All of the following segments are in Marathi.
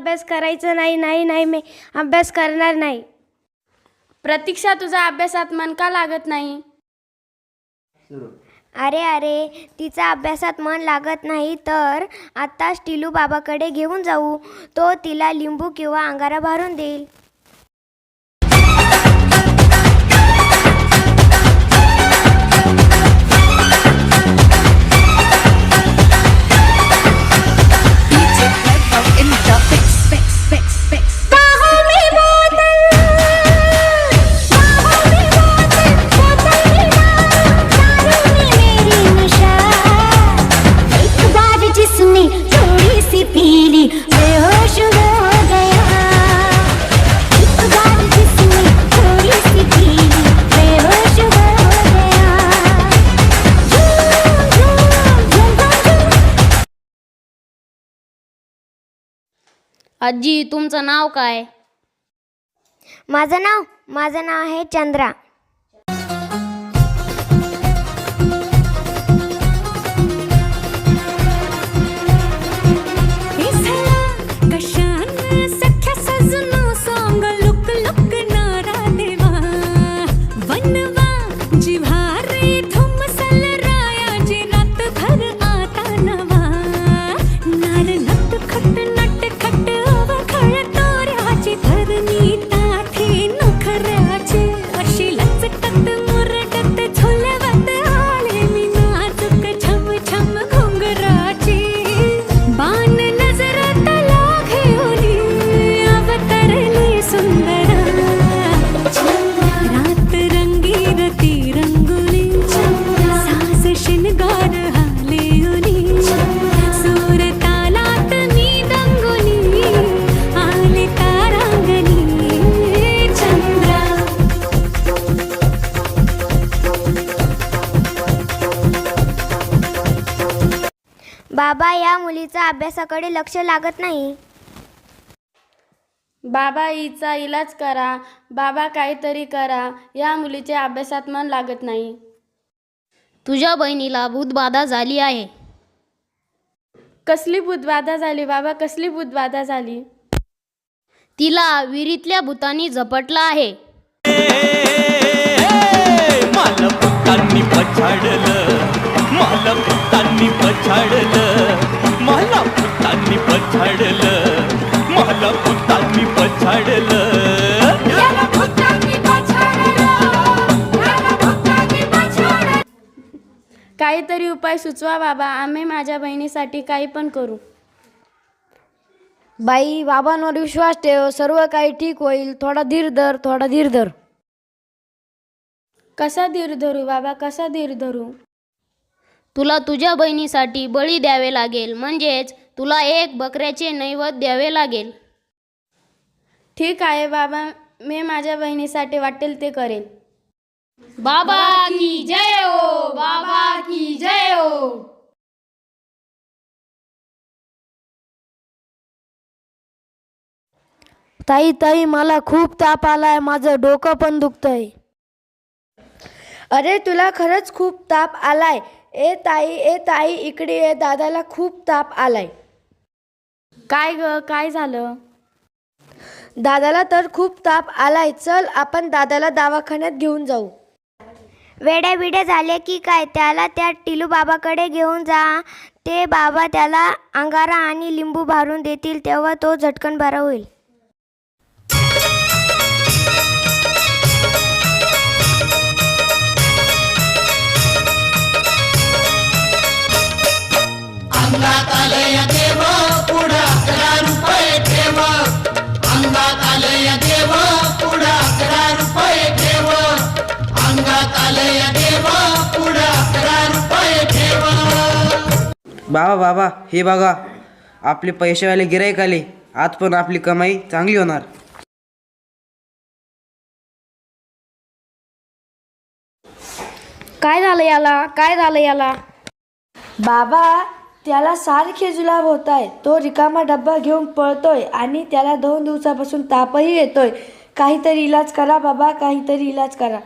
अभ्यास करायचं नाही. नाही नाही मी अभ्यास करणार नाही. प्रतीक्षा, तुझा अभ्यासात मन का लागत नाही? अरे तिचा अभ्यासात मन लागत नाही तर आत्ताच टिलू बाबाकडे घेऊन जाऊ. तो तिला लिंबू किंवा अंगारा भरून देईल. आजी, तुमचं नाव काय? माझं नाव आहे चंद्रा. बाबा, या मुलीचा अभ्यासाकडे लक्ष लागत नाही. बाबा, हिचा इलाज करा. बाबा, काहीतरी करा. या मुलीचे अभ्यासात मन लागत नाही. तुझ्या बहिणीला भूतबाधा झाली आहे. कसली भूतबाधा झाली बाबा? कसली भूतबाधा झाली? तिला विहिरीतल्या भूतानी झपटला आहे. मला भूतांनी पछाडलं, मला भूतांनी पछाडलं, मला भूतांनी पछाडलं, मला भूतांनी पछाडलं. काहीतरी उपाय सुचवा बाबा. आम्ही माझ्या बहिणीसाठी काही पण करू. बाई, बाबांवर विश्वास ठेव. सर्व काही ठीक होईल. थोडा धीर धर. कसा धीर धरू बाबा? कसा धीर धरू? तुला तुझ्या बहिणीसाठी बळी द्यावे लागेल. म्हणजेच तुला एक बकऱ्याचे नैवेद्य द्यावे लागेल. ठीक आहे बाबा, मी माझ्या बहिणीसाठी वाटेल ते करेल. बाबा की जय हो. बाबा की जय हो. ताई, मला खूप ताप आलाय. माझं डोकं पण दुखतंय. अरे, तुला खरंच खूप ताप आलाय? ए ताई इकडे ये. दादाला खूप ताप आलाय. काय ग, काय झालं? दादाला तर खूप ताप आलाय. चल, आपण दादाला दवाखान्यात घेऊन जाऊ. वेड्या झाले की काय? त्याला त्या टिलू बाबाकडे घेऊन जा. ते बाबा त्याला अंगारा आणि लिंबू भरून देतील. तेव्हा तो झटकन बरा होईल. अंगात आलंय देव, पुढं 11 रुपये ठेव. अंगात आलंय देव, पुढं 11 रुपये ठेव. अंगात आलंय देव, पुढं 11 रुपये ठेव. बाबा, हे बघा, आपले पैसेवाले गिराईक आले. आज पण आपली कमाई चांगली होणार. काय झालं याला? बाबा, त्याला सारखे जुलाब होत आहे. तो रिकामा डब्बा घेऊन पळतोय आणि त्याला 2 दिवसापासून तापही येतोय. काहीतरी इलाज करा बाबा, काहीतरी इलाज करा.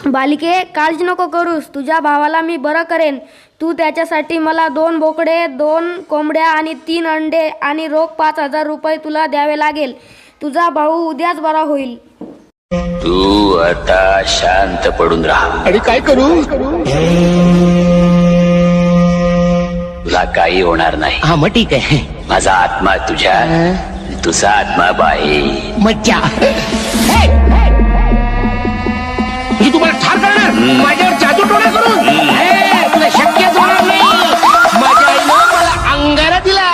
बालिके, काळजी नको करूस, तुझ्या भावाला मी बरं करेन. तू त्याच्यासाठी मला 2 बोकडे, 2 कोंबड्या आणि 3 अंडे आणि रोख 5,000 रुपये तुला द्यावे लागेल. तुझा भाऊ उद्याच बरा होईल. तू आता शांत पडून राहा. आणि काय करू? तुला काही होणार नाही. हा मग ठीक आहे. माझा आत्मा तुझ्या, तुझा आत्मा बाहेर. मज्जा. म्हणजे तुम्हाला ठार करणार माझ्यावर जादू टोना करून? तुला शक्यच होणार नाही. माझ्या आईनं मला अंगारा दिला.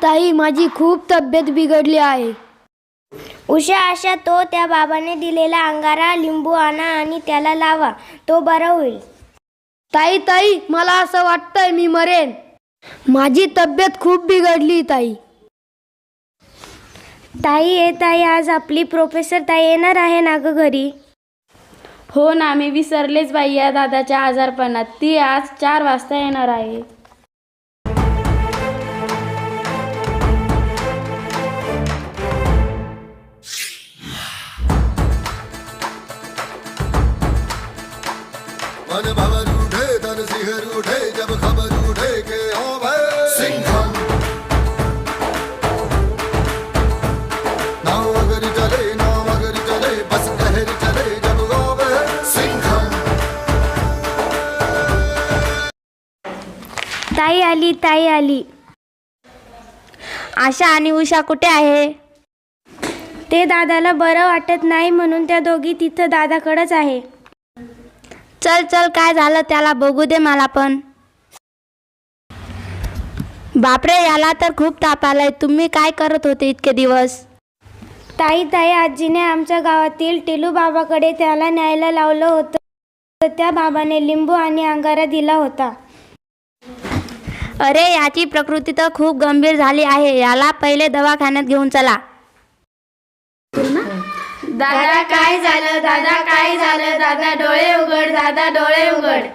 ताई माझी खूप तब्येत बिघडली आहे. उषा, आशा, तो त्या बाबाने दिलेला अंगारा, लिंबू आणा आणि त्याला लावा, तो बरा होईल. ताई मला असं वाटतंय मी मरेन. माझी तब्येत खूप बिघडली ताई. ताई आज आपली प्रोफेसर ताई येणार आहे ना ग घरी? हो ना, मी विसरलेच बाई या दादाच्या आजारपणात. ती आज 4 वाजता येणार आहे. मन भवन उठे तन सिहर उठे जब खबर उठे के ओ भय सिंघम. नाव अगर चले बस कहर चले जब ओ भय सिंघम. ताई आली. आशा आणि उषा कुठे आहे? ते दादाला बरं वाटत नाही म्हणून त्या दोघी तिथं दादाकडेच आहे. चल काय झालं त्याला बघू दे मला पण. बापरे, याला तर खूप ताप आलाय. तुम्ही काय करत होते इतके दिवस? ताई आजीने आमच्या गावातील टिलू बाबाकडे त्याला न्यायला लावलं होतं. त्या बाबाने लिंबू आणि अंगारा दिला होता. अरे, याची प्रकृती तर खूप गंभीर झाली आहे. याला पहिले दवाखान्यात घेऊन चला. दादा काय झालं? दादा काय झालं? दादा डोळे उघड, दादा डोळे उघड.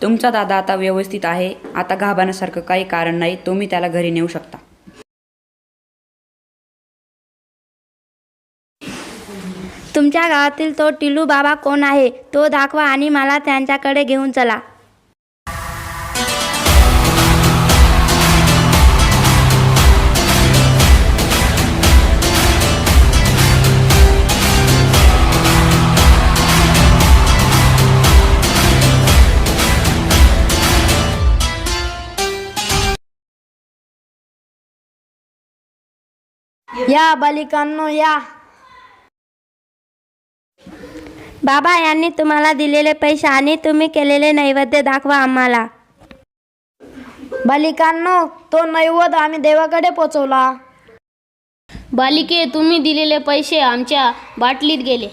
तुमचा दादा आता व्यवस्थित आहे. आता घाबरण्यासारखं काही कारण नाही. तुम्ही त्याला घरी नेऊ शकता. तुमच्या गावातील तो टिलू बाबा कोण आहे तो दाखवा आणि मला त्यांच्याकडे घेऊन चला. या बालिकांनो या. बाबा, यांनी तुम्हाला दिलेले पैसे आणि तुम्ही केलेले नैवेद्य दाखवा आम्हाला. बालिकांनो, तो नैवेद्य आम्ही देवाकडे पोचवला. बालिके, तुम्ही दिलेले पैसे आमच्या बाटलीत गेले.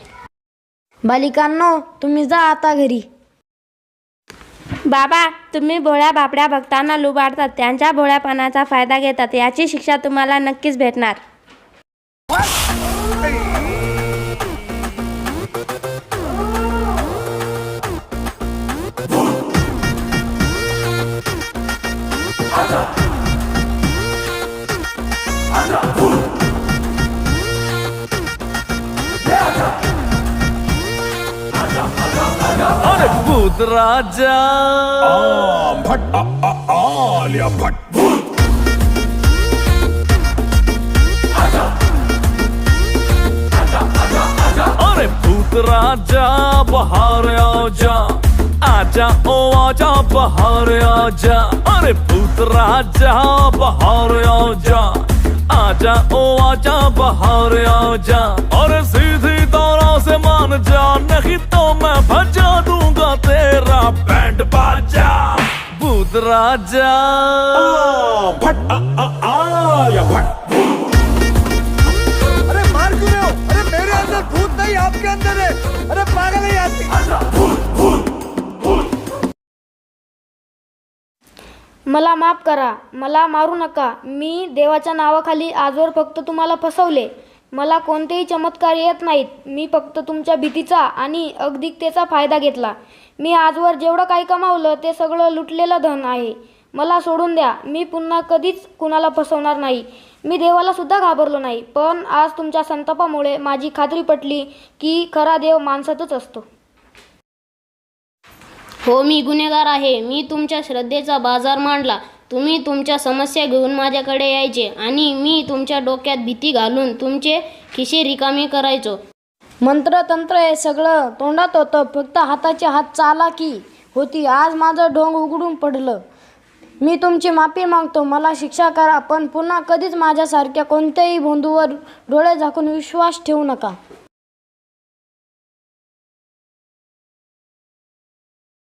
बालिकांनो, तुम्ही जा आता घरी. बाबा, तुम्ही भोळ्या बापड्या भक्तांना लुबाडतात, त्यांच्या भोळ्यापणाचा फायदा घेतात. याची शिक्षा तुम्हाला नक्कीच भेटणार. अरे भूत राजा भट आलिया भट. अरे भूत राजा बाहर आजा, आजा ओ आजा बाहर आजा. अरे भूत राजा बाहर आजा, आजा ओ आजा बाहर आजा. और सीधी तरह से मान जा, नहीं तो मैं भजा दूंगा तेरा बैंड बाजा. भूत राजा अरे मार क्यों रहे हो? अरे मेरे अंदर भूत नहीं, आपके अंदर है। अरे पागल है आदमी। मला माफ करा, मला मारू नका. मी देवाच्या नावाखाली आजवर फक्त तुम्हाला फसवले. मला कोणतेही चमत्कार येत नाहीत. मी फक्त तुमच्या भीतीचा आणि अगतिकतेचा फायदा घेतला. मी आजवर जेवढं काही कमावलं ते सगळं लुटलेलं धन आहे. मला सोडून द्या. मी पुन्हा कधीच कुणाला फसवणार नाही. मी देवाला सुद्धा घाबरलो नाही. पण आज तुमच्या संतापामुळे माझी खात्री पटली की खरा देव माणसातच असतो. हो, मी गुन्हेगार आहे. मी तुमच्या श्रद्धेचा बाजार मांडला. तुम्ही तुमच्या समस्या घेऊन माझ्याकडे यायचे आणि मी तुमच्या डोक्यात भीती घालून तुमचे खिसे रिकामे करायचो. मंत्र तंत्र हे सगळं तोंडात होतं, फक्त हाताची हात चालाकी होती. आज माझं ढोंग उघडून पडलं. मी तुमची माफी मागतो. मला शिक्षा करा, पण पुन्हा कधीच माझ्यासारख्या कोणत्याही बंधूवर डोळे झाकून विश्वास ठेवू नका.